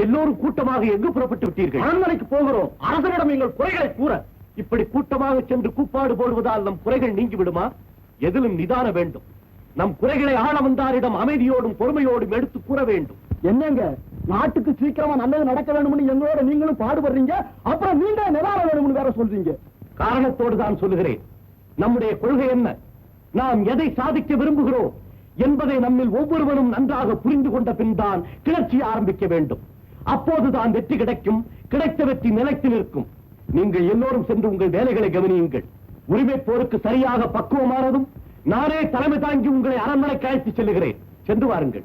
எல்லோரும் கூட்டமாக எங்கு புறப்பட்டு விட்டீர்கள்? அரண்மனைக்கு போகிறோம். அரசனிடம் எங்கள் குறைகளை கூற. இப்படி கூட்டமாக சென்று கூப்பாடு போடுவதால் நம் குறைகள் நீங்கி விடுமா? எதிலும் நிதான வேண்டும். நம் குறைகளை ஆள வந்தாரிடம் அமைதியோடும் பொறுமையோடும் எடுத்து கூற வேண்டும். என்னங்க, நாட்டுக்கு சீக்கிரமா நல்லது நடக்க வேண்டும்னு எங்களோட நீங்களும் பாடுபடுறீங்க, அப்புறம் நீங்க நிதானம் வேணும்னு வேற சொல்றீங்க. காரணத்தோடு தான் சொல்லுகிறேன். நம்முடைய கொள்கை என்ன, நாம் எதை சாதிக்க விரும்புகிறோம் என்பதை நம்மில் ஒவ்வொருவரும் நன்றாக புரிந்து கொண்ட பின் தான் கிளர்ச்சி ஆரம்பிக்க வேண்டும். அப்போதுதான் வெற்றி கிடைக்கும். கிடைத்த வெற்றி நிலைத்து நிற்கும். நீங்கள் எல்லோரும் சென்று உங்கள் வேலைகளை கவனியுங்கள். உரிமை போருக்கு சரியாக பக்குவமானதும் நானே தலைமை தாங்கி உங்களை அரண்மனைக்கு அழைத்து செல்லுகிறேன். சென்று வாருங்கள்.